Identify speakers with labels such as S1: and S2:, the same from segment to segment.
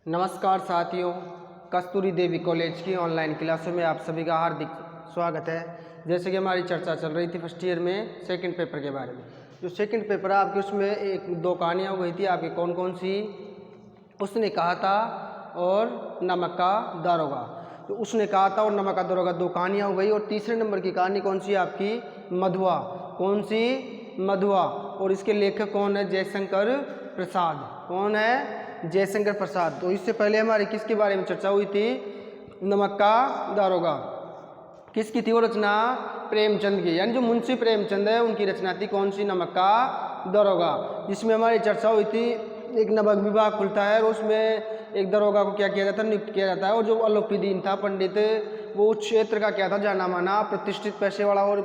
S1: नमस्कार साथियों, कस्तूरी देवी कॉलेज की ऑनलाइन क्लासों में आप सभी का हार्दिक स्वागत है। जैसे कि हमारी चर्चा चल रही थी फर्स्ट ईयर में सेकंड पेपर के बारे में। जो सेकंड पेपर है आपके, उसमें एक दो कहानियाँ हो गई थी आपकी, कौन कौन सी? उसने कहा था और नमक का दारोगा। तो उसने कहा था और नमक का दारोगा दो कहानियाँ हो गई। और तीसरे नंबर की कहानी कौन सी आपकी? मधुआ। कौन सी? मधुआ। और इसके लेखक कौन है? जयशंकर प्रसाद। कौन है? जयशंकर प्रसाद। तो इससे पहले हमारी किसके बारे में चर्चा हुई थी? नमक का दारोगा। किसकी थी वो रचना? प्रेमचंद की, यानी जो मुंशी प्रेमचंद है उनकी रचना थी। कौन सी? नमक का दारोगा। जिसमें हमारी चर्चा हुई थी एक नवक विभाग खुलता है और उसमें एक दारोगा को क्या किया जाता है? नियुक्त किया जाता है। और जो अलोपीदीन था पंडित, वो उस क्षेत्र का क्या था? जाना माना प्रतिष्ठित पैसे वाला और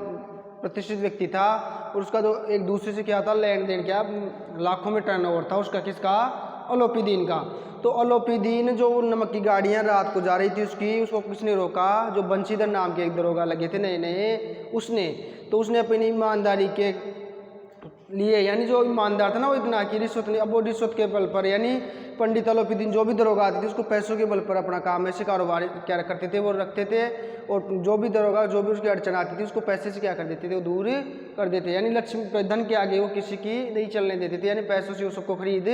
S1: प्रतिष्ठित व्यक्ति था। और उसका जो एक दूसरे से क्या था? लेन देन, क्या लाखों में टर्नओवर था उसका। किसका? अलोपीदीन का। तो अलोपीदीन जो नमक की गाड़ियां रात को जा रही थी उसको किसने रोका? जो बंशीधर नाम के एक दरोगा लगे थे नए नए, उसने। तो उसने अपनी ईमानदारी के लिए, यानी जो ईमानदार था ना वो इतना कि रिश्वत नहीं, अब वो रिश्वत के बल पर, यानी पंडित अलोपीदीन जो भी दरोगा आते थे उसको पैसों के बल पर अपना काम ऐसे कारोबार क्या करते थे वो रखते थे। और जो भी दरोगा जो भी उसकी अड़चन आती थी उसको पैसे से क्या कर देते थे? वो दूर कर देते। यानी लक्ष्मी धन के आगे वो किसी की नहीं चलने देते थे, यानी पैसों से वो सबको खरीद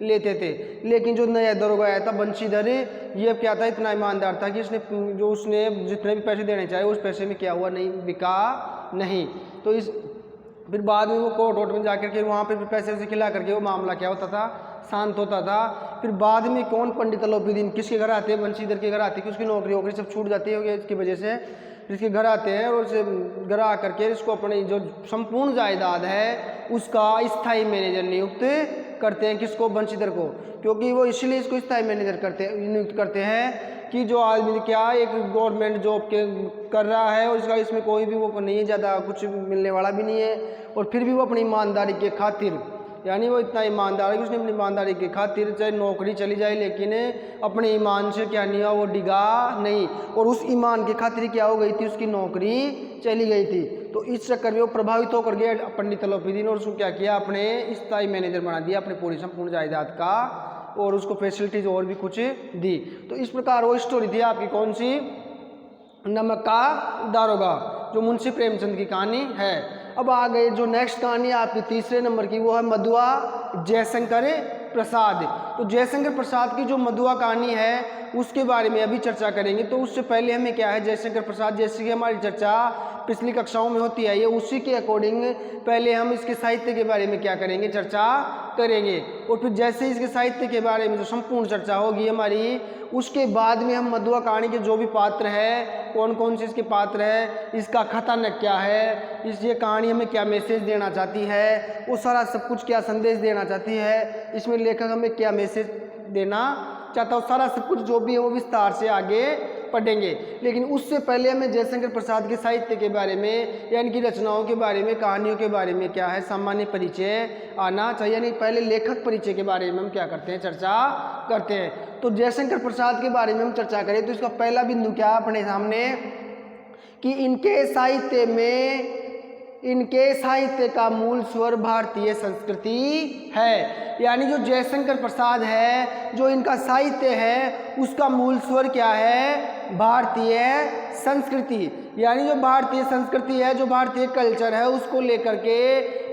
S1: लेते थे। लेकिन जो नया दरोगा आया था बंशीधर, ये क्या था? इतना ईमानदार था कि उसने जितने भी पैसे देने चाहे उस पैसे में क्या हुआ? नहीं बिका नहीं। तो इस फिर बाद में वो कोर्ट वोट में जाकर के वहाँ पे भी पैसे से खिला करके वो मामला क्या होता था? शांत होता था। फिर बाद में कौन? पंडित अलोपीदीन किसके घर आते हैं? बंशीधर के घर आते हैं कि उसकी नौकरी वोकरी सब छूट जाती है इसकी वजह से। इसके घर आते हैं और उसे घर आकर के इसको अपनी जो संपूर्ण जायदाद है उसका स्थायी मैनेजर नियुक्त करते हैं। किसको? बंशीधर को। क्योंकि वो इसलिए इसको स्थायी मैनेजर नियुक्त करते हैं कि जो आदमी क्या एक गवर्नमेंट जॉब के कर रहा है और इसका इसमें कोई भी वो नहीं है, ज़्यादा कुछ मिलने वाला भी नहीं है। और फिर भी वो अपनी ईमानदारी के खातिर, यानी वो इतना ईमानदार है कि उसने अपनी ईमानदारी की खातिर चाहे नौकरी चली जाए लेकिन अपने ईमान से क्या नहीं हुआ? वो डिगा नहीं। और उस ईमान की खातिर क्या हो गई थी? उसकी नौकरी चली गई थी। तो इस चक्कर में वो प्रभावित होकर गया पंडित अलोपीदीन और उसको क्या किया? अपने स्थायी मैनेजर बना दिया अपने पूरी संपूर्ण जायदाद का, और उसको फैसिलिटीज और भी कुछ दी। तो इस प्रकार वो स्टोरी थी आपकी। कौन सी? नमक का दारोगा, जो मुंशी प्रेमचंद की कहानी है। अब आ गए जो नेक्स्ट कहानी आपकी तीसरे नंबर की, वो है मधुआ जयशंकर प्रसाद। तो जयशंकर प्रसाद की जो मधुआ कहानी है उसके बारे में अभी चर्चा करेंगे। तो उससे पहले हमें क्या है? जयशंकर प्रसाद जैसे कि हमारी चर्चा पिछली कक्षाओं में होती है, ये उसी के अकॉर्डिंग पहले हम इसके साहित्य के बारे में क्या करेंगे? चर्चा करेंगे। और फिर जैसे इसके साहित्य के बारे में जो संपूर्ण चर्चा होगी हमारी, उसके बाद में हम मधुआ कहानी के जो भी पात्र है, कौन कौन से इसके पात्र है, इसका कथानक क्या है, इस ये कहानी हमें क्या मैसेज देना चाहती है, वो सारा सब कुछ क्या संदेश देना चाहती है, इसमें लेखक हमें क्या मैसेज देना चाहता है, सारा सब कुछ जो भी है वो विस्तार से आगे पढ़ेंगे। लेकिन उससे पहले हमें जयशंकर प्रसाद के साहित्य के बारे में, यानी कि रचनाओं के बारे में, कहानियों के बारे में क्या है? सामान्य परिचय आना चाहिए। यानी पहले लेखक परिचय के बारे में हम क्या करते हैं? चर्चा करते हैं। तो जयशंकर प्रसाद के बारे में हम चर्चा करें तो इसका पहला बिंदु क्या अपने सामने? कि इनके साहित्य का मूल स्वर भारतीय संस्कृति है। यानी जो जयशंकर प्रसाद है, जो इनका साहित्य है, उसका मूल स्वर क्या है? भारतीय संस्कृति। यानी जो भारतीय संस्कृति है, जो भारतीय कल्चर है, उसको लेकर के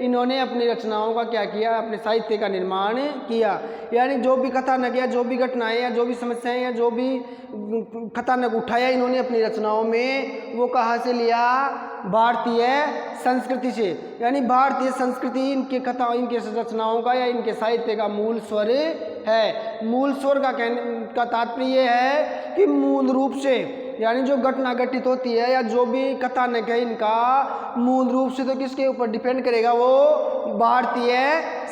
S1: इन्होंने अपनी रचनाओं का क्या किया? अपने साहित्य का निर्माण किया। यानी जो भी कथानक या जो भी घटनाएं या जो भी समस्याएं या जो भी कथानक उठाया इन्होंने अपनी रचनाओं में, वो कहाँ से लिया? भारतीय संस्कृति से। यानी भारतीय संस्कृति इनके रचनाओं का या इनके साहित्य का मूल स्वर है। मूल स्वर का तात्पर्य ये है कि मूल रूप से, यानी जो घटना घटित होती है या जो भी कथानक है इनका मूल रूप से तो किसके ऊपर डिपेंड करेगा? वो भारतीय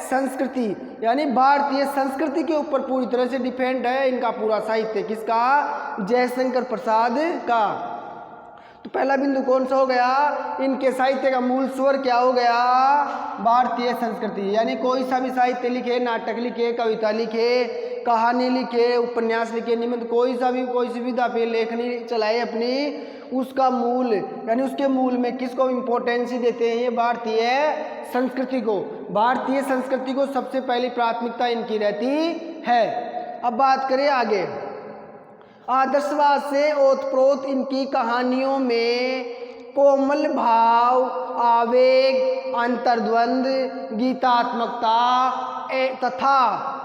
S1: संस्कृति, यानी भारतीय संस्कृति के ऊपर पूरी तरह से डिपेंड है इनका पूरा साहित्य। किसका? जयशंकर प्रसाद का। तो पहला बिंदु कौन सा हो गया? इनके साहित्य का मूल स्वर क्या हो गया? भारतीय संस्कृति। यानी कोई सा भी साहित्य लिखे, नाटक लिखे, कविता लिखे, कहानी लिखे, उपन्यास लिखे, निबंध, कोई सी विधा पे लेखनी चलाए अपनी, उसका मूल, यानी उसके मूल में किसको इम्पोर्टेंस देते हैं? ये भारतीय संस्कृति को। भारतीय संस्कृति को सबसे पहली प्राथमिकता इनकी रहती है। अब बात करें आगे। आदर्शवाद से ओतप्रोत इनकी कहानियों में कोमल भाव, आवेग, अंतर्द्वंद, गीतात्मकता तथा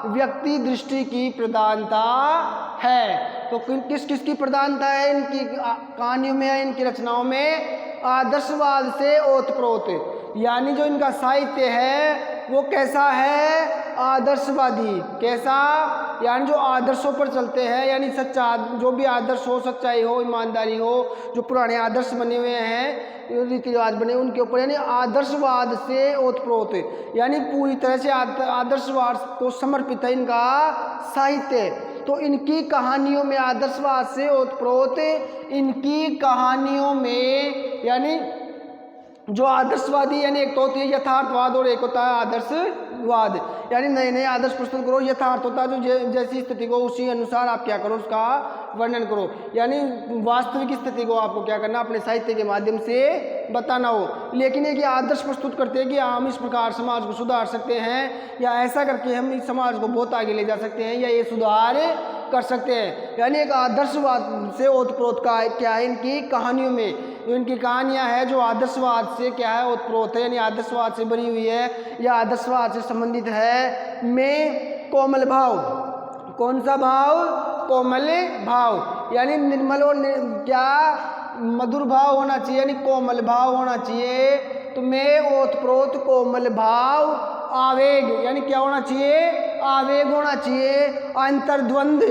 S1: व्यक्ति दृष्टि की प्रधानता है। तो किस किस की प्रधानता है इनकी कहानियों में, इनकी रचनाओं में? आदर्शवाद से ओतप्रोत, यानी जो इनका साहित्य है वो कैसा है? आदर्शवादी। कैसा? यानी जो आदर्शों पर चलते हैं, यानी सच्चा, जो भी आदर्श हो, सच्चाई हो, ईमानदारी हो, जो पुराने आदर्श बने हुए हैं, रीति रिवाज बने उनके ऊपर, यानी आदर्शवाद से ओतप्रोत, यानी पूरी तरह से आदर्शवाद को समर्पित है इनका साहित्य। तो इनकी कहानियों में आदर्शवाद से ओतप्रोत, इनकी कहानियों में, यानी जो आदर्शवादी, यानी एक तो होती है यथार्थवाद और एक होता है आदर्शवाद, यानी नए नए आदर्श प्रस्तुत करो। यथार्थ होता है जो जैसी स्थिति को उसी अनुसार आप क्या करो, उसका वर्णन करो, यानी वास्तविक स्थिति को आपको क्या करना, अपने साहित्य के माध्यम से बताना हो। लेकिन एक आदर्श प्रस्तुत करते हैं कि हम इस प्रकार समाज को सुधार सकते हैं, या ऐसा करके हम इस समाज को बहुत आगे ले जा सकते हैं, या ये सुधार कर सकते हैं। यानी एक आदर्शवाद से ओतप्रोत का क्या है इनकी कहानियों में, जो इनकी कहानियां हैं जो आदर्शवाद से क्या है, ओतप्रोत है, यानी आदर्शवाद से बनी हुई है या आदर्शवाद से संबंधित है। में कोमल भाव, कौन सा भाव? कोमल भाव, यानी निर्मल और क्या मधुर भाव होना चाहिए, यानी कोमल भाव होना चाहिए। तो में ओतप्रोत कोमल भाव, आवेग, यानी क्या होना चाहिए? आवेग होना चाहिए। अंतर्द्वंद,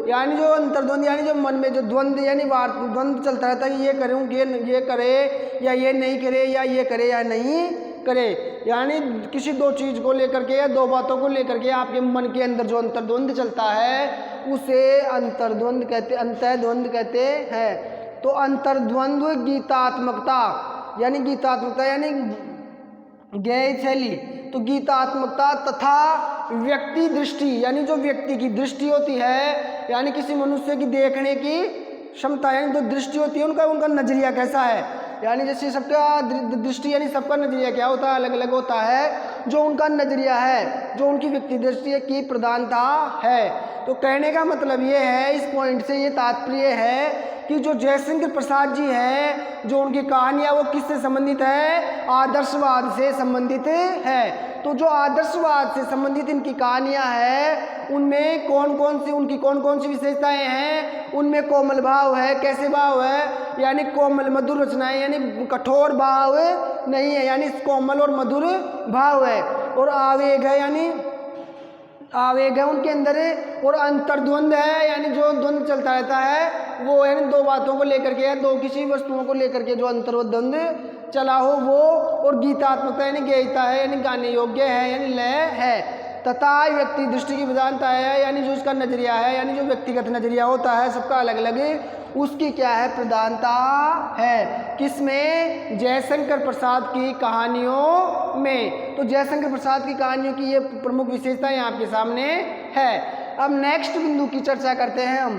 S1: यानी जो अंतर्द्वंद, यानी जो मन में जो द्वंद, यानी द्वंद चलता रहता है, ये करूँ ये करे या ये नहीं करे, या ये करे या नहीं करे, यानी किसी दो चीज़ को लेकर के या दो बातों को लेकर के आपके मन के अंदर जो अंतर्द्वंद चलता है उसे अंतर्द्वंद कहते, अंतर्द्वंद कहते हैं। तो अंतर्द्वंद गीतात्मकता, यानी गीतात्मकता यानी ज्ञेय शैली, तो गीतात्मकता तथा व्यक्ति दृष्टि, यानी जो व्यक्ति की दृष्टि होती है, यानी किसी मनुष्य की देखने की क्षमता, यानी जो दृष्टि होती है उनका नजरिया कैसा है, यानी जैसे सबका दृष्टि, यानी सबका नजरिया क्या होता है, अलग अलग होता है। जो उनका नजरिया है, जो उनकी व्यक्ति दृष्टि की प्रधानता है। तो कहने का मतलब ये है, इस पॉइंट से ये तात्पर्य है कि जो जयशंकर प्रसाद जी हैं, जो उनकी कहानियाँ वो किससे संबंधित है? आदर्शवाद से संबंधित है। तो जो आदर्शवाद से संबंधित इनकी कहानियाँ हैं उनमें कौन कौन सी विशेषताएं हैं? उनमें कोमल भाव है। कैसे भाव है? यानी कोमल मधुर रचनाएं, यानी कठोर भाव नहीं है, यानी कोमल और मधुर भाव है। और आवेग है, यानी आवेग है उनके अंदर, और अंतर्द्वंद है, यानी जो द्वंद चलता रहता है वो, यानी दो बातों को लेकर के, दो किसी वस्तुओं को लेकर के जो अंतर्द्वंद चला हो वो। और गीतात्मकता यानी ज्ञेयता है, यानी गाने योग्य है, यानी लय है। तथा व्यक्ति दृष्टि की प्रधानता है, यानी जो उसका नजरिया है, यानी जो व्यक्तिगत नजरिया होता है सबका अलग अलग, उसकी क्या है? प्रधानता है। किसमें? जयशंकर प्रसाद की कहानियों में। तो जयशंकर प्रसाद की कहानियों की ये प्रमुख विशेषताएं आपके सामने है। अब नेक्स्ट बिंदु की चर्चा करते हैं हम।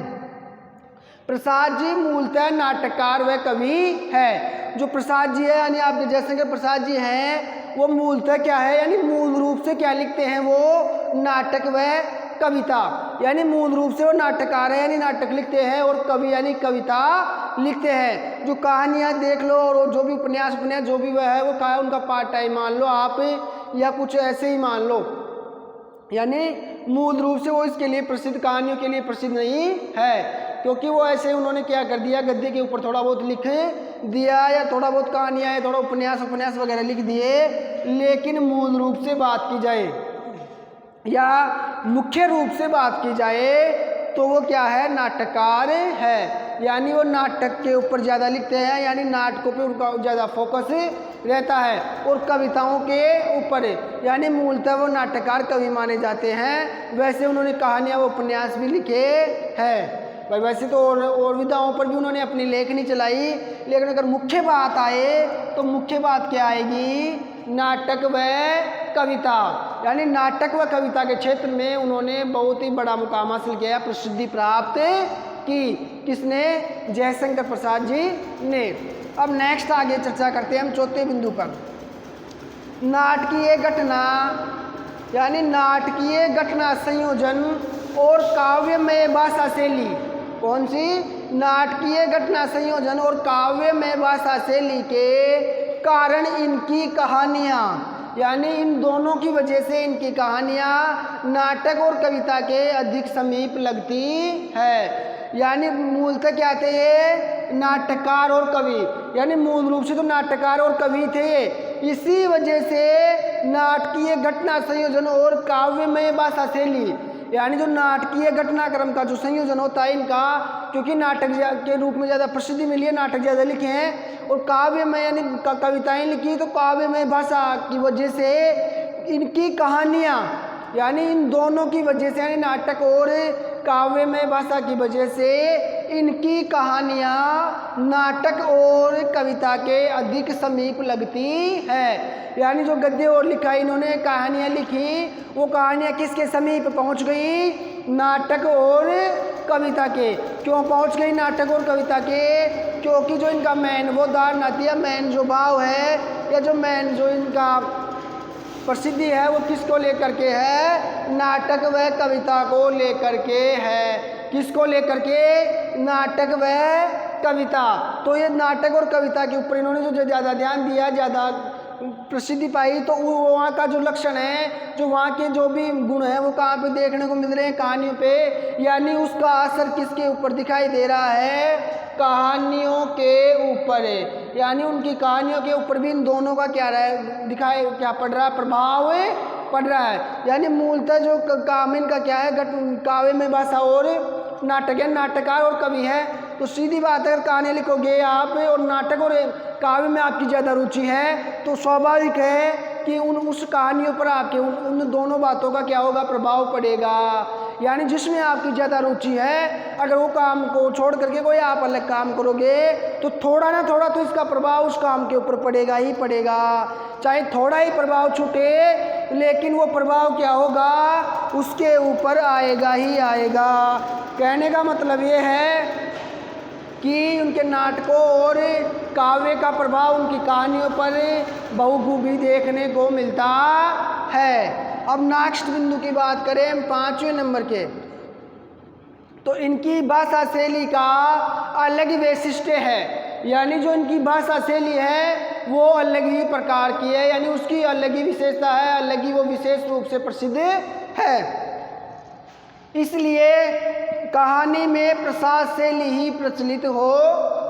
S1: प्रसाद जी मूलतः नाटककार व कवि है। जो प्रसाद जी है, यानी आपके जयशंकर प्रसाद जी हैं, वो मूलतः क्या है, यानी मूल रूप से क्या लिखते हैं? वो नाटक व कविता, यानी मूल रूप से वो नाटककार है, यानी नाटक लिखते हैं, और कवि यानी कविता लिखते हैं। जो कहानियाँ देख लो और जो भी उपन्यास जो भी वह है वो क्या है? उनका पार्ट टाइम मान लो आप, या कुछ ऐसे ही मान लो, यानी मूल रूप से वो इसके लिए प्रसिद्ध, कहानियों के लिए प्रसिद्ध नहीं है, क्योंकि वो ऐसे उन्होंने क्या कर दिया, गद्दे के ऊपर थोड़ा बहुत लिख दिया, या थोड़ा बहुत कहानियाँ या थोड़ा उपन्यास वगैरह लिख दिए। लेकिन मूल रूप से बात की जाए या मुख्य रूप से बात की जाए तो वो क्या है? नाटककार है, यानी वो नाटक के ऊपर ज़्यादा लिखते हैं, यानी नाटकों पे उनका ज़्यादा फोकस रहता है, और कविताओं के ऊपर, यानी मूलतः वो नाटककार कवि माने जाते हैं। वैसे उन्होंने कहानियाँ व उपन्यास भी लिखे हैं भाई, वैसे तो और विधाओं पर भी उन्होंने अपनी लेखनी चलाई, लेकिन अगर मुख्य बात आए तो मुख्य बात क्या आएगी? नाटक व कविता, यानी नाटक व कविता के क्षेत्र में उन्होंने बहुत ही बड़ा मुकाम हासिल किया, प्रसिद्धि प्राप्त की। किसने? जयशंकर प्रसाद जी ने। अब नेक्स्ट आगे चर्चा करते हैं हम चौथे बिंदु पर। नाटकीय घटना, यानी नाटकीय घटना संयोजन और काव्यमय भाषा शैली। कौन सी? नाटकीय घटना संयोजन और काव्यमय भाषा शैली के कारण इनकी कहानियाँ, यानी इन दोनों की वजह से इनकी कहानियाँ नाटक और कविता के अधिक समीप लगती है। यानी मूलतः क्या थे ये? नाटककार और कवि, यानी मूल रूप से तो नाटककार और कवि थे ये। इसी वजह से नाटकीय घटना संयोजन और काव्यमय भाषा शैली, यानी जो नाटकीय घटनाक्रम का जो संयोजन होता है इनका, क्योंकि नाटक के रूप में ज़्यादा प्रसिद्धि मिली है, नाटक ज़्यादा लिखे हैं, और काव्यमय यानी कविताएं लिखी, तो काव्यमय भाषा की वजह से इनकी कहानियाँ, यानी इन दोनों की वजह से, यानी नाटक और काव्यमय भाषा की वजह से इनकी कहानियाँ नाटक और कविता के अधिक समीप लगती है। यानी जो गद्य और लिखा इन्होंने कहानियाँ लिखी, वो कहानियाँ किसके समीप पहुँच गई? नाटक और कविता के। क्यों पहुँच गई नाटक और कविता के? क्योंकि जो इनका मेन वो धारणा थी, या मेन जो भाव है, या जो मेन जो इनका प्रसिद्धि है, वो किसको लेकर के है? नाटक व कविता को लेकर के है। किसको लेकर के? नाटक व कविता। तो ये नाटक और कविता के ऊपर इन्होंने जो ज़्यादा ध्यान दिया, ज़्यादा प्रसिद्धि पाई, तो वो वहाँ का जो लक्षण है, जो वहाँ के जो भी गुण हैं, वो कहाँ पे देखने को मिल रहे हैं? कहानियों पे। यानी उसका असर किसके ऊपर दिखाई दे रहा है? कहानियों के ऊपर है। यानी उनकी कहानियों के ऊपर भी इन दोनों का क्या क्या पड़ रहा है? प्रभाव पड़ रहा है। यानी मूलतः जो काम इनका क्या है? काव्यमय भाषा और नाटक है, नाटककार और कवि है। तो सीधी बात है, अगर कहानी लिखोगे आप और नाटक और काव्य में आपकी ज़्यादा रुचि है, तो स्वाभाविक है कि उस कहानियों पर आपके उन दोनों बातों का क्या होगा? प्रभाव पड़ेगा। यानी जिसमें आपकी ज़्यादा रुचि है, अगर वो काम को छोड़ करके कोई आप अलग काम करोगे, तो थोड़ा ना थोड़ा तो इसका प्रभाव उस काम के ऊपर पड़ेगा ही पड़ेगा। चाहे थोड़ा ही प्रभाव छूटे, लेकिन वो प्रभाव क्या होगा? उसके ऊपर आएगा ही आएगा। कहने का मतलब ये है कि उनके नाटकों और काव्य का प्रभाव उनकी कहानियों पर बहुखूबी देखने को मिलता है। अब नेक्स्ट बिंदु की बात करें हम 5वें नंबर के, तो इनकी भाषा शैली का अलग वैशिष्ट्य है। यानी जो इनकी भाषा शैली है वो अलग ही प्रकार की है, यानी उसकी अलग ही विशेषता है, अलग ही वो विशेष रूप से प्रसिद्ध है। इसलिए कहानी में प्रसाद शैली ही प्रचलित हो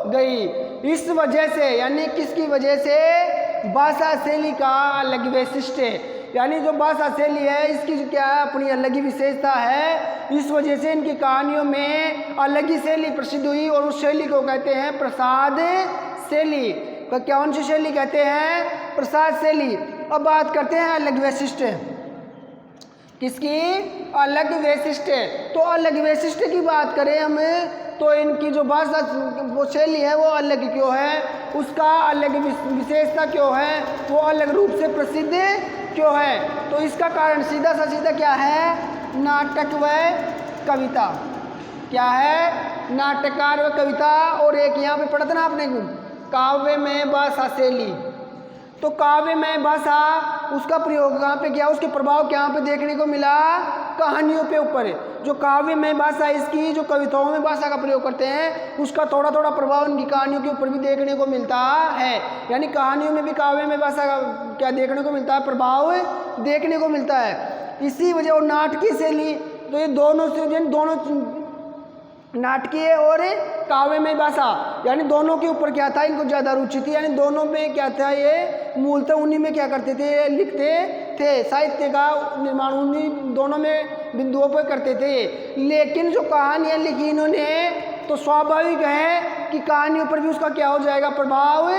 S1: गई। इस वजह से, यानी किसकी वजह से? भाषा शैली का अलग वैशिष्ट्य है। यानी जो भाषा शैली है इसकी क्या है? अपनी अलग ही विशेषता है। इस वजह से इनकी कहानियों में अलग ही शैली प्रसिद्ध हुई, और उस शैली को कहते हैं प्रसाद शैली। कौन सी शैली कहते हैं? प्रसाद शैली। अब बात करते हैं अलग वैशिष्ट्य। किसकी? अलग वैशिष्ट्य। तो अलग वैशिष्ट्य की बात करें हम, तो इनकी जो भाषा वो शैली है वो अलग क्यों है? उसका अलग विशेषता क्यों है? वो अलग रूप से प्रसिद्ध क्यों है? तो इसका कारण सीधा सा सीधा क्या है? नाटक व कविता। क्या है? नाटककार व कविता। और एक यहाँ पे पढ़ा था ना आपने, काव्यमय भाषा शैली। तो काव्यमय भाषा, उसका प्रयोग कहाँ पे किया? उसके प्रभाव कहाँ पे देखने को मिला? कहानियों पे ऊपर। जो काव्यमय भाषा इसकी, जो कविताओं में भाषा का प्रयोग करते हैं, उसका थोड़ा थोड़ा प्रभाव उनकी कहानियों के ऊपर भी देखने को मिलता है। यानी कहानियों में भी काव्यमय भाषा का क्या देखने को मिलता है? प्रभाव देखने को मिलता है। इसी वजह, और नाटकीय शैली, तो ये दोनों से, दोनों नाटकीय और काव्यमय भाषा, यानी दोनों के ऊपर क्या था? इनको ज़्यादा रुचि थी। यानी दोनों में क्या था? ये मूलतः उन्हीं में क्या करते थे? लिखते थे। साहित्य का निर्माण उन्हीं दोनों में बिंदुओं पर करते थे। लेकिन जो कहानियाँ लिखी इन्होंने, तो स्वाभाविक है कि कहानियों पर भी उसका क्या हो जाएगा? प्रभाव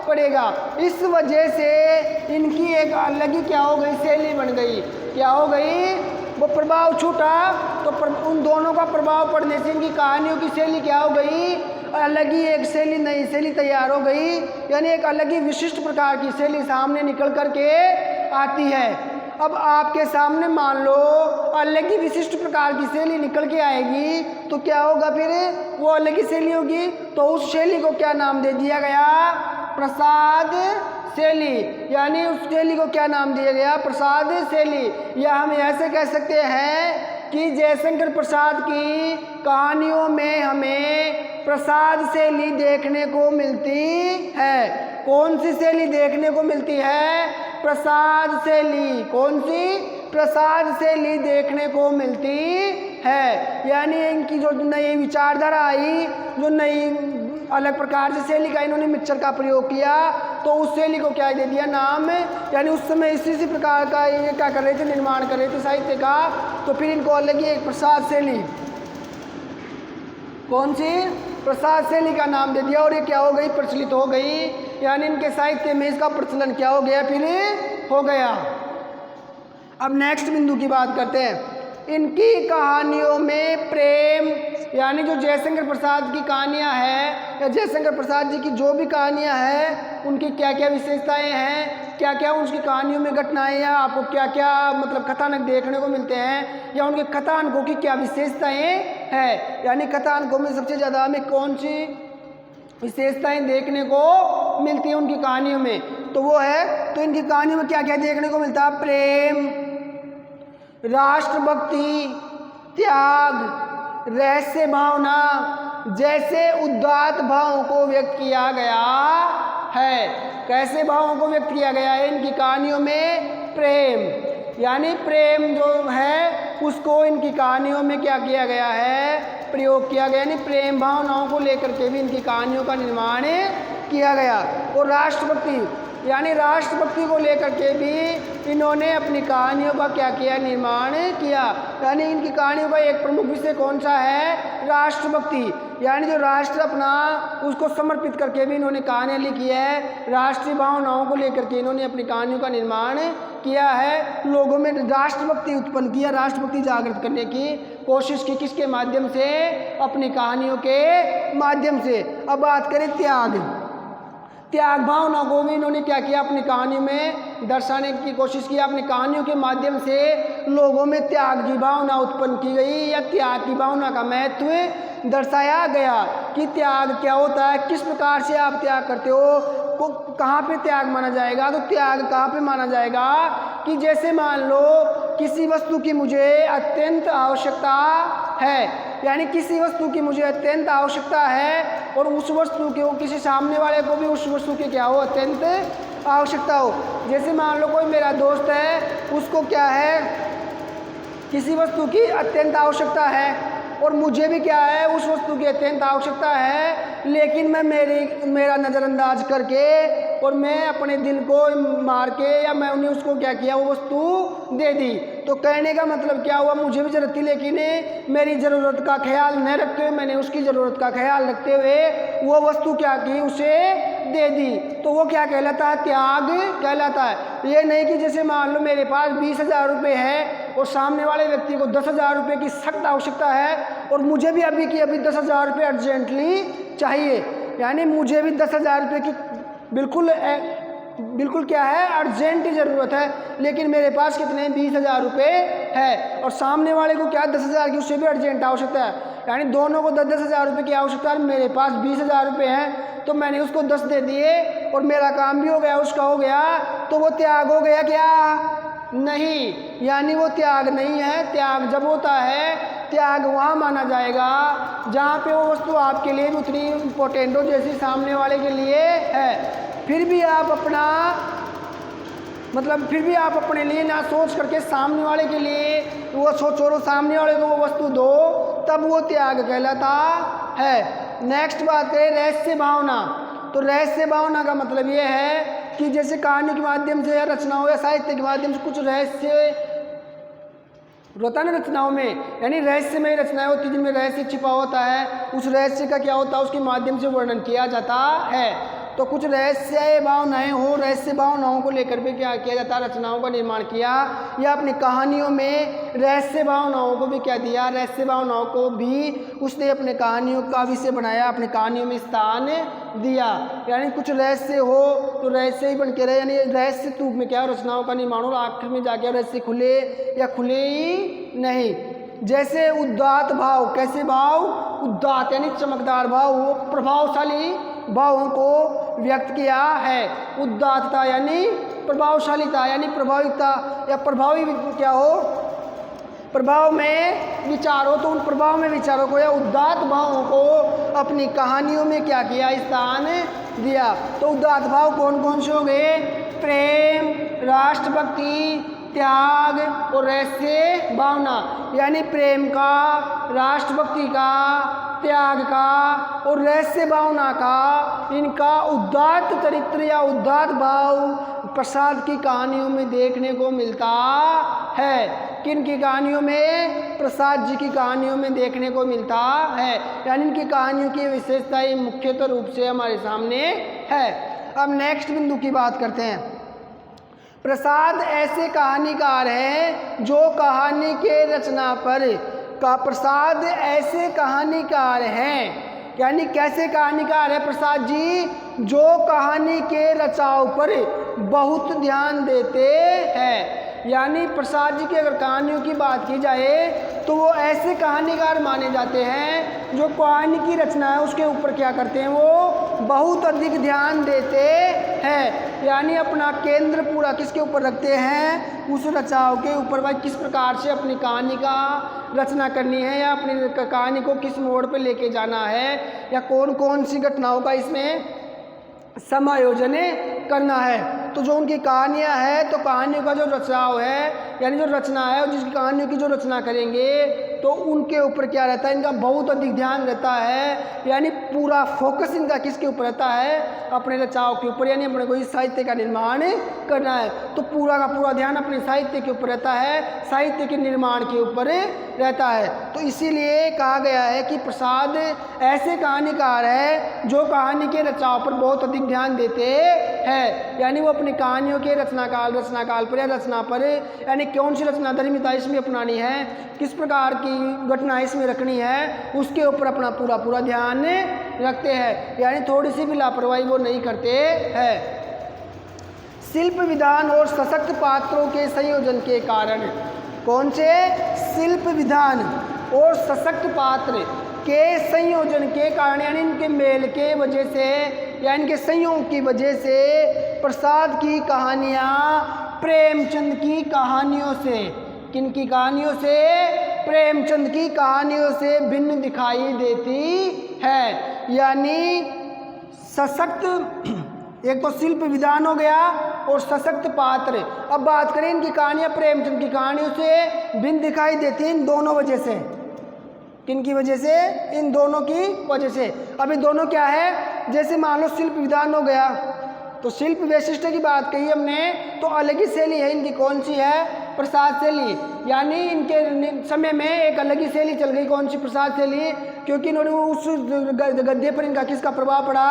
S1: पड़ेगा। इस वजह से इनकी एक अलग ही क्या हो गई? शैली बन गई। क्या हो गई? वो प्रभाव छूटा, तो उन दोनों का प्रभाव पड़ने से इनकी कहानियों की शैली क्या हो गई? अलग ही एक शैली, नई शैली तैयार हो गई। यानी एक अलग ही विशिष्ट प्रकार की शैली सामने निकल करके आती है। अब आपके सामने मान लो अलग ही विशिष्ट प्रकार की शैली निकल के आएगी, तो क्या होगा फिर? वो अलग ही शैली होगी। तो उस शैली को क्या नाम दे दिया गया? प्रसाद शैली। यानी उस शैली को क्या नाम दिया गया? प्रसाद शैली। या हम ऐसे कह सकते हैं कि जयशंकर प्रसाद की कहानियों में हमें प्रसाद शैली देखने को मिलती है। कौन सी शैली देखने को मिलती है? प्रसाद शैली। कौन सी? प्रसाद शैली देखने को मिलती है। यानी इनकी जो नई विचारधारा आई, जो नई अलग प्रकार से शैली का इन्होंने मिक्सचर का प्रयोग किया, तो उस शैली को क्या दे दिया नाम। यानी उस समय इसी प्रकार का ये क्या कर रहे थे, निर्माण कर रहे थे साहित्य का, तो फिर इनको अलग ही एक प्रसाद शैली, कौन सी? प्रसाद शैली का नाम दे दिया और ये क्या हो गई? प्रचलित हो गई। यानी इनके साहित्य में इसका प्रचलन क्या हो गया? फिर हो गया। अब नेक्स्ट बिंदु की बात करते हैं। इनकी कहानियों में प्रेम, यानी जो जयशंकर प्रसाद की कहानियां हैं या जयशंकर प्रसाद जी की जो भी कहानियां हैं, उनकी क्या क्या विशेषताएं हैं, क्या क्या उनकी कहानियों में घटनाएं या आपको क्या क्या मतलब कथानक देखने को मिलते हैं, या उनके कथानकों की क्या विशेषताएं हैं। यानी कथानकों में सबसे ज़्यादा हमें कौन सी विशेषताएं देखने को मिलती है उनकी कहानियों में, तो वो है, तो इनकी कहानियों में क्या क्या देखने को मिलता है? प्रेम, राष्ट्रभक्ति, त्याग, रहस्य भावना जैसे उदात्त भावों को व्यक्त किया गया है। कैसे भावों को व्यक्त किया गया है इनकी कहानियों में? प्रेम, यानी प्रेम जो है उसको इनकी कहानियों में क्या किया गया है? प्रयोग किया गया। यानी प्रेम भावनाओं को लेकर के भी इनकी कहानियों का निर्माण किया गया। और राष्ट्रभक्ति, यानी राष्ट्रभक्ति को लेकर के भी इन्होंने अपनी कहानियों का क्या किया? निर्माण किया। यानी इनकी कहानियों का एक प्रमुख विषय कौन सा है? राष्ट्रभक्ति। यानी जो राष्ट्र अपना उसको समर्पित करके भी इन्होंने कहानियाँ लिखी है। राष्ट्रीय भावनाओं को लेकर के इन्होंने अपनी कहानियों का निर्माण किया है। लोगों में राष्ट्रभक्ति उत्पन्न किया, राष्ट्रभक्ति जागृत करने की कोशिश की। किसके माध्यम से? अपनी कहानियों के माध्यम से। अब बात करें त्याग, त्याग भावना को भी इन्होंने क्या किया? अपनी कहानियों में दर्शाने की कोशिश की। अपनी कहानियों के माध्यम से लोगों में त्याग की भावना उत्पन्न की गई या त्याग की भावना का महत्व दर्शाया गया कि त्याग क्या होता है, किस प्रकार से आप त्याग करते हो, को कहाँ पे त्याग माना जाएगा। तो त्याग कहाँ पे माना जाएगा कि जैसे मान लो किसी वस्तु की मुझे अत्यंत आवश्यकता है, यानी किसी वस्तु की मुझे अत्यंत आवश्यकता है और उस वस्तु के किसी सामने वाले को भी उस वस्तु की क्या हो? अत्यंत आवश्यकता हो। जैसे मान लो कोई मेरा दोस्त है, उसको क्या है? किसी वस्तु की अत्यंत आवश्यकता है और मुझे भी क्या है? उस वस्तु की अत्यंत आवश्यकता है, लेकिन मैं मेरा नज़रअंदाज करके और मैं अपने दिल को मार के या मैं उन्हें उसको क्या किया? वो वस्तु दे दी। तो कहने का मतलब क्या हुआ? मुझे भी ज़रूरत थी, लेकिन मेरी ज़रूरत का ख्याल न रखते हुए, मैंने उसकी ज़रूरत का ख्याल रखते हुए वो वस्तु क्या की? उसे दे दी। तो वो क्या कहलाता है? त्याग कहलाता है। ये नहीं कि जैसे मान लो मेरे पास 20,000 रुपये है और सामने वाले व्यक्ति को 10,000 रुपये की सख्त आवश्यकता है और मुझे भी अभी की अभी 10,000 रुपये अर्जेंटली चाहिए, यानी मुझे भी 10,000 रुपये की बिल्कुल क्या है? अर्जेंट ज़रूरत है, लेकिन मेरे पास कितने? 20,000 रुपये है और सामने वाले को क्या? 10,000 की, उससे भी अर्जेंट आवश्यकता है। यानी दोनों को 10,000 रुपये की आवश्यकता है। मेरे पास 20,000 रुपये हैं तो मैंने उसको 10 दे दिए और मेरा काम भी हो गया, उसका हो गया, तो वो त्याग हो गया क्या? नहीं, यानी वो त्याग नहीं है। त्याग जब होता है, त्याग वहाँ माना जाएगा जहाँ पे वो वस्तु आपके लिए भी उतनी इम्पोर्टेंट हो जैसी सामने वाले के लिए है। फिर भी आप अपने लिए ना सोच करके सामने वाले के लिए वो सोचो और सामने वाले को वो वस्तु दो, तब वो त्याग कहलाता है। नेक्स्ट बात करें रहस्य भावना। तो रहस्य भावना का मतलब ये है कि जैसे कहानी के माध्यम से या रचनाओं या साहित्य के माध्यम से कुछ रहस्य होता है ना रचनाओं में, यानी रहस्यमय रचनाएं होती हैं जिनमें रहस्य छिपा होता है। उस रहस्य का क्या होता है? उसके माध्यम से वर्णन किया जाता है। तो कुछ रहस्य भावनाएं हो, रहस्य भावनाओं को लेकर भी क्या किया जाता है? रचनाओं का निर्माण किया या अपनी कहानियों में रहस्य भावनाओं को भी क्या दिया? रहस्य भावनाओं को भी उसने अपने कहानियों का विषय बनाया, अपनी कहानियों में स्थान दिया। यानी कुछ रहस्य हो तो रहस्य ही बन के रहे, यानी रहस्य रूप में क्या रचनाओं का निर्माण हो, आखिर में जाके रहस्य खुले या खुले ही नहीं। जैसे उदात्त भाव, कैसे भाव? उदात्त यानी चमकदार भाव, वो प्रभावशाली भावों को व्यक्त किया है। उदात्तता यानी प्रभावशालीता, यानी प्रभाविता या प्रभावी क्या हो? प्रभाव में विचारों, तो उन प्रभाव में विचारों को या उदात्त भावों को अपनी कहानियों में क्या किया, स्थान दिया। तो उदात्त भाव कौन कौन से हो गए? प्रेम, राष्ट्रभक्ति, त्याग और रहस्य भावना। यानी प्रेम का, राष्ट्रभक्ति का, त्याग का और रहस्य भावना का, इनका उदात्त चरित्र या उदात्त भाव प्रसाद की कहानियों में देखने को मिलता है। किन की कहानियों में? प्रसाद जी की कहानियों में देखने को मिलता है। यानी इनकी कहानियों की विशेषताएं मुख्यतः रूप से हमारे सामने है। अब नेक्स्ट बिंदु की बात करते हैं। प्रसाद ऐसे कहानीकार हैं जो कहानी के रचना पर का प्रसाद ऐसे कहानीकार हैं, यानी कैसे कहानीकार है प्रसाद जी? जो कहानी के रचाव पर बहुत ध्यान देते हैं। यानी प्रसाद जी की अगर कहानियों की बात की जाए तो वो ऐसे कहानीकार माने जाते हैं जो कहानी की रचना है उसके ऊपर क्या करते हैं, वो बहुत अधिक ध्यान देते हैं। यानी अपना केंद्र पूरा किसके ऊपर रखते हैं? उस रचाव के ऊपर। भाई किस प्रकार से अपनी कहानी का रचना करनी है या अपनी कहानी को किस मोड़ पे लेके जाना है, या कौन कौन सी घटनाओं का इसमें समायोजन करना है। तो जो उनकी कहानियाँ हैं, तो कहानियों का जो रचाव है यानी जो रचना है, और जिसकी कहानियों की जो रचना करेंगे तो उनके ऊपर क्या रहता है, इनका बहुत अधिक ध्यान रहता है। यानी पूरा फोकस इनका किसके ऊपर रहता है? अपने रचाव के ऊपर। यानी अपने को इस साहित्य का निर्माण करना है तो पूरा का पूरा ध्यान अपने साहित्य के ऊपर रहता है, साहित्य के निर्माण के ऊपर रहता है। तो इसीलिए कहा गया है कि प्रसाद ऐसे कहानीकार है जो कहानी के रचाव पर बहुत अधिक ध्यान देते हैं। यानी वो अपनी कहानियों के रचनाकाल पर या रचना पर, यानी कौन सी रचना धर्मिता इसमें अपनानी है, किस प्रकार की घटना इसमें रखनी है, उसके ऊपर अपना पूरा ध्यान रखते हैं। यानी थोड़ी सी भी लापरवाही वो नहीं करते हैं। शिल्प विधान और सशक्त पात्रों के संयोजन के कारण, कौन से? शिल्प विधान और सशक्त पात्र के संयोजन के कारण, यानी इनके मेल के वजह से या इनके संयोग की वजह से प्रसाद की कहानियाँ प्रेमचंद की कहानियों से, किनकी कहानियों से? प्रेमचंद की कहानियों से भिन्न दिखाई देती है। यानी सशक्त, एक तो शिल्प विधान हो गया और सशक्त पात्र। अब बात करें इनकी कहानियाँ प्रेमचंद की कहानियों से भिन्न दिखाई देती हैं इन दोनों वजह से। किनकी वजह से? इन दोनों की वजह से। अब ये दोनों क्या है? जैसे मान लो शिल्प विधान हो गया, तो शिल्प वैशिष्ट की बात कही हमने, तो अलग ही शैली है इनकी। कौन सी है? प्रसाद शैली। यानी इनके समय में एक अलग ही शैली चल गई। कौन सी? प्रसाद शैली। क्योंकि इन्होंने उस गद्य पर इनका किसका प्रभाव पड़ा?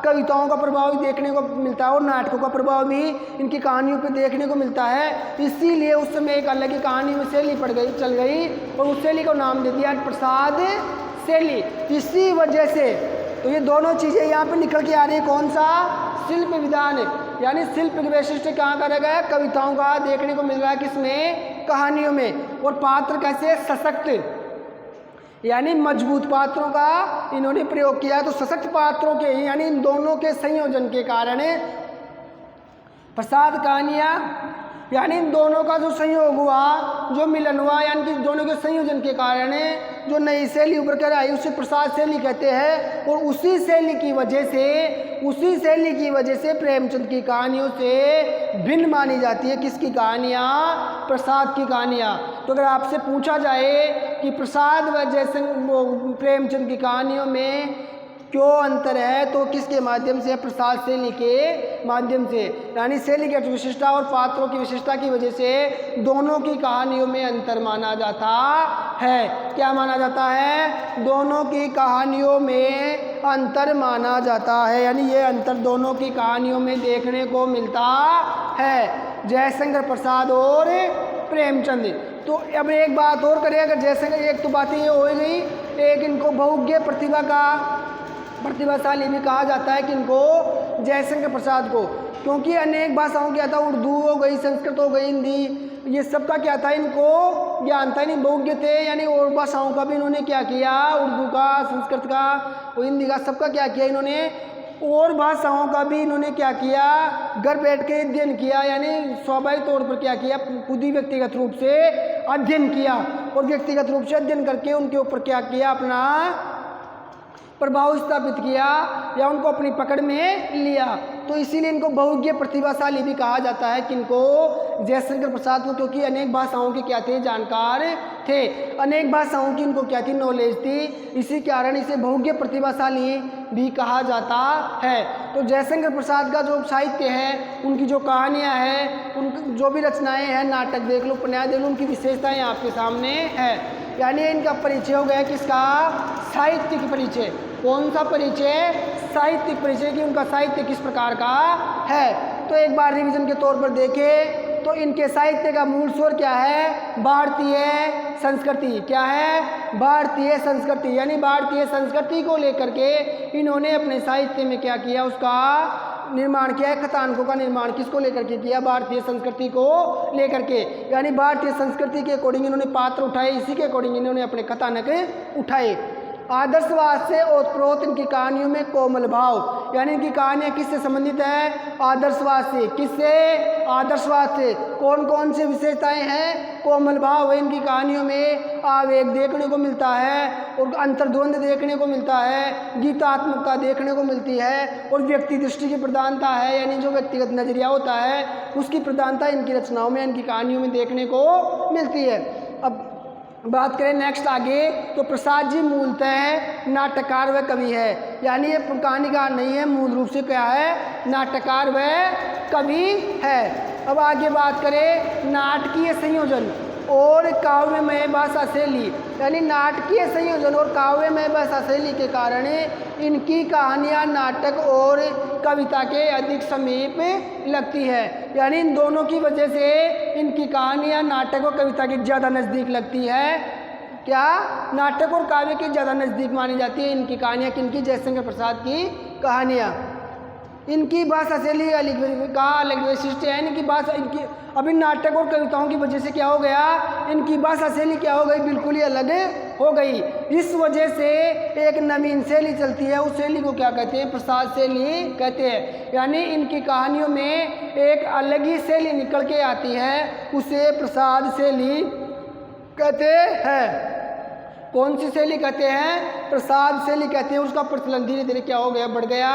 S1: कविताओं का प्रभाव भी देखने को मिलता है और नाटकों का प्रभाव भी इनकी कहानियों पे देखने को मिलता है। इसीलिए उस समय एक अलग ही कहानी में शैली चल गई और उस शैली को नाम दे दिया प्रसाद शैली। इसी वजह से तो ये दोनों चीज़ें यहाँ पे निकल के आ रही है। कौन सा? शिल्प विधान। यानी शिल्प के वैशिष्ट कहाँ करा गया? कविताओं का देखने को मिल रहा है किसमें? कहानियों में। और पात्र कैसे? सशक्त, यानी मजबूत पात्रों का इन्होंने प्रयोग किया। तो सशक्त पात्रों के, यानी इन दोनों के संयोजन के कारण प्रसाद कहानियाँ, यानी इन दोनों का जो संयोग हुआ, जो मिलन हुआ, यानी कि दोनों के संयोजन के कारण जो नई शैली उभर कर आई उसे प्रसाद शैली कहते हैं। और उसी शैली की वजह से प्रेमचंद की कहानियों से भिन्न मानी जाती है। किसकी कहानियाँ? प्रसाद की कहानियाँ। तो अगर आपसे पूछा जाए कि प्रसाद व जयशंकर प्रेमचंद की कहानियों में क्यों अंतर है, तो किसके माध्यम से? प्रसाद शैली के माध्यम से। यानी शैली की विशिष्टता और पात्रों की विशिष्टता की वजह से दोनों की कहानियों में अंतर माना जाता है। क्या माना जाता है? दोनों की कहानियों में अंतर माना जाता है। यानी ये अंतर दोनों की कहानियों में देखने को मिलता है, जयशंकर प्रसाद और प्रेमचंद। तो अब एक बात और करें, अगर जयशंकर, एक तो बातें ये हो गई, एक इनको बहुज्ञ प्रतिभाशाली भी कहा जाता है कि इनको जयशंकर प्रसाद को, क्योंकि अनेक भाषाओं क्या था, उर्दू हो गई, संस्कृत हो गई, हिंदी, ये सबका क्या था, इनको ज्ञान था, नहीं बहुज्ञ थे। यानी और भाषाओं का भी इन्होंने क्या किया, उर्दू का, संस्कृत का, हिंदी का, सबका क्या किया इन्होंने, और भाषाओं का भी इन्होंने क्या किया, घर बैठ के अध्ययन किया। यानी स्वाभाविक तौर पर क्या किया, खुद ही व्यक्तिगत रूप से अध्ययन किया। और व्यक्तिगत रूप से अध्ययन करके उनके ऊपर क्या किया, अपना प्रभाव स्थापित किया या उनको अपनी पकड़ में लिया। तो इसीलिए इनको बहुज्ञ प्रतिभाशाली भी कहा जाता है। किनको? जयशंकर प्रसाद को, क्योंकि अनेक भाषाओं के क्या थे, जानकार थे, अनेक भाषाओं की इनको क्या थी, नॉलेज थी। इसी कारण इसे बहुज्ञ प्रतिभाशाली भी कहा जाता है। तो जयशंकर प्रसाद का जो साहित्य है, उनकी जो कहानियाँ हैं, उनकी जो भी रचनाएँ हैं, नाटक देख लो, उपन्यास देख लो, उनकी विशेषताएँ आपके सामने है। यानी इनका परिचय हो गया किसका, साहित्यिक परिचय। कौन सा परिचय, साहित्यिक परिचय, कि उनका साहित्य किस प्रकार का है। तो एक बार रिवीजन के तौर पर देखें तो इनके साहित्य का मूल स्वर क्या है, भारतीय संस्कृति। क्या है, भारतीय संस्कृति। यानी भारतीय संस्कृति को लेकर के इन्होंने अपने साहित्य में क्या किया, उसका निर्माण किया है। कथानकों का निर्माण किसको लेकर के किया, भारतीय संस्कृति को लेकर के। यानी भारतीय संस्कृति के अकॉर्डिंग इन्होंने पात्र उठाए, इसी के अकॉर्डिंग इन्होंने अपने कथानक उठाए। आदर्शवाद से ओतप्रोत इनकी कहानियों में कोमल भाव, यानी इनकी कहानियाँ किससे संबंधित है, आदर्शवाद से। किससे, आदर्शवाद से। कौन कौन सी विशेषताएं हैं, कोमल भाव है इनकी कहानियों में, आवेग देखने को मिलता है और अंतर्द्वंद देखने को मिलता है, गीतात्मकता देखने को मिलती है और व्यक्ति दृष्टि की प्रधानता है, यानी जो व्यक्तिगत नजरिया होता है उसकी प्रधानता इनकी रचनाओं में, इनकी कहानियों में देखने को मिलती है। अब बात करें नेक्स्ट आगे, तो प्रसाद जी मूलतः नाटककार व कवि है। यानी ये कहानीकार नहीं है, मूल रूप से क्या है, नाटककार व कवि है। अब आगे बात करें नाटकीय संयोजन और काव्यमय भाषा शैली। यानी नाटकीय संयोजन और काव्यमय भाषा शैली के कारण इनकी कहानियाँ नाटक और कविता के अधिक समीप लगती है। यानी इन दोनों की वजह से इनकी कहानियाँ नाटक और कविता के ज़्यादा नज़दीक लगती है। क्या, नाटक और काव्य के ज़्यादा नज़दीक मानी जाती है इनकी कहानियाँ। किनकी, जयशंकर प्रसाद की कहानियाँ। इनकी भाषा शैली अलग वैशिष्ट है। इनकी भाषा, इनकी अभी नाटक और कविताओं की वजह से क्या हो गया, इनकी भाषा शैली क्या हो गई, बिल्कुल ही अलग हो गई। इस वजह से एक नवीन शैली चलती है, उस शैली को क्या कहते हैं, प्रसाद शैली कहते हैं। यानी इनकी कहानियों में एक अलग ही शैली निकल के आती है, उसे प्रसाद शैली कहते हैं। कौन सी शैली कहते हैं, प्रसाद शैली कहते हैं। उसका प्रचलन धीरे धीरे क्या हो गया, बढ़ गया।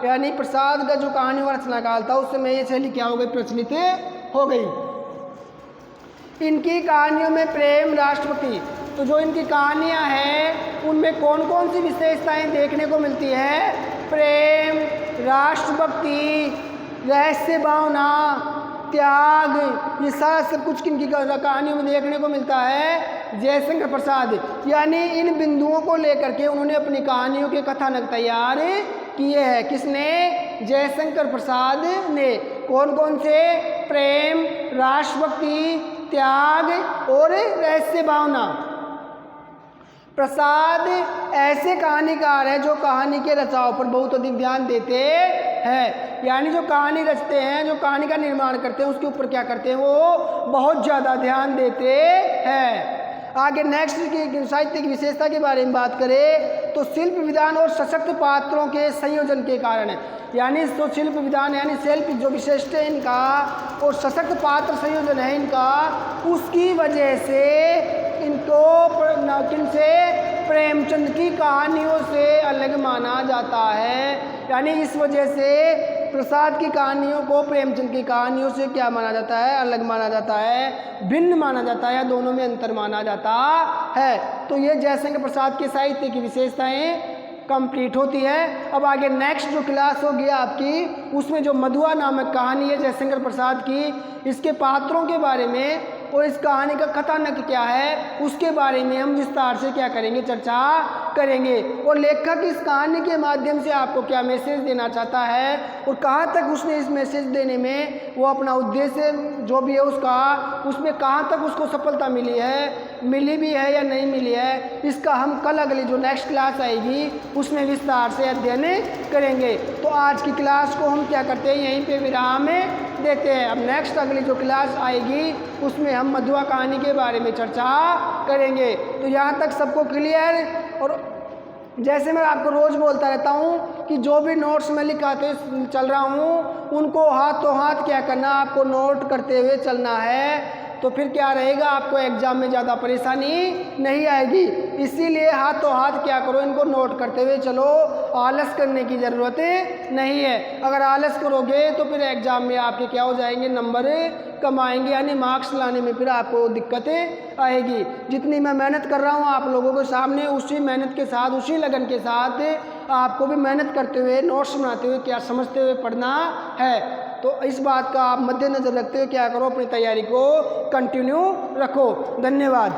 S1: यानी प्रसाद का जो कहानी व रचनाकाल था उस समय ये शैली क्या हो गई, प्रचलित हो गई। इनकी कहानियों में प्रेम, राष्ट्रभक्ति, तो जो इनकी कहानियाँ हैं उनमें कौन कौन सी विशेषताएं देखने को मिलती है, प्रेम, राष्ट्रभक्ति, रहस्य भावना, त्याग, ये सारा सब कुछ किनकी कहानियों में देखने को मिलता है, जयशंकर प्रसाद। यानी इन बिंदुओं को लेकर के उन्होंने अपनी कहानियों के कथानक तैयार किए हैं। किसने, जयशंकर प्रसाद ने। कौन कौन से, प्रेम, राष्ट्रभक्ति, त्याग और रहस्य भावना। प्रसाद ऐसे कहानीकार है जो कहानी के रचाव पर बहुत अधिक ध्यान देते हैं। यानी जो कहानी रचते हैं, जो कहानी का निर्माण करते हैं, उसके ऊपर क्या करते हैं, वो बहुत ज़्यादा ध्यान देते हैं। आगे नेक्स्ट की साहित्य की विशेषता के बारे में बात करें तो शिल्प विधान और सशक्त पात्रों के संयोजन के कारण, यानी तो शिल्प विधान यानी शिल्प जो विशिष्ट है इनका और सशक्त पात्र संयोजन है इनका, उसकी वजह से इनको किनसे, प्रेमचंद की कहानियों से अलग माना जाता है। यानी इस वजह से प्रसाद की कहानियों को प्रेमचंद की कहानियों से क्या माना जाता है, अलग माना जाता है, भिन्न माना जाता है, या दोनों में अंतर माना जाता है। तो ये जयशंकर प्रसाद के साहित्य की विशेषताएं कंप्लीट होती है। अब आगे नेक्स्ट जो क्लास होगी आपकी, उसमें जो मधुआ नामक कहानी है जयशंकर प्रसाद की, इसके पात्रों के बारे में और इस कहानी का कथानक क्या है उसके बारे में हम विस्तार से क्या करेंगे, चर्चा करेंगे। और लेखक इस कहानी के माध्यम से आपको क्या मैसेज देना चाहता है और कहाँ तक उसने इस मैसेज देने में वो अपना उद्देश्य जो भी है उसका, उसमें कहाँ तक उसको सफलता मिली है, मिली भी है या नहीं मिली है, इसका हम कल अगली जो नेक्स्ट क्लास आएगी उसमें विस्तार से अध्ययन करेंगे। तो आज की क्लास को हम क्या करते हैं, यहीं पे विराम देते हैं। अब नेक्स्ट अगली जो क्लास आएगी उसमें हम मधुआ कहानी के बारे में चर्चा करेंगे। तो यहाँ तक सबको क्लियर। और जैसे मैं आपको रोज़ बोलता रहता हूँ कि जो भी नोट्स मैं लिखाते चल रहा हूँ उनको हाथों हाथ क्या करना, आपको नोट करते हुए चलना है। तो फिर क्या रहेगा, आपको एग्जाम में ज़्यादा परेशानी नहीं आएगी। इसीलिए हाथों हाथ क्या करो, इनको नोट करते हुए चलो, आलस करने की ज़रूरत नहीं है। अगर आलस करोगे तो फिर एग्जाम में आपके क्या हो जाएंगे, नंबर कम आएंगे, यानी मार्क्स लाने में फिर आपको दिक्कतें आएगी। जितनी मैं मेहनत कर रहा हूँ आप लोगों के सामने, उसी मेहनत के साथ, उसी लगन के साथ आपको भी मेहनत करते हुए, नोट्स बनाते हुए, क्या समझते हुए पढ़ना है। तो इस बात का आप मद्देनजर रखते हुए क्या करो, अपनी तैयारी को कंटिन्यू रखो। धन्यवाद।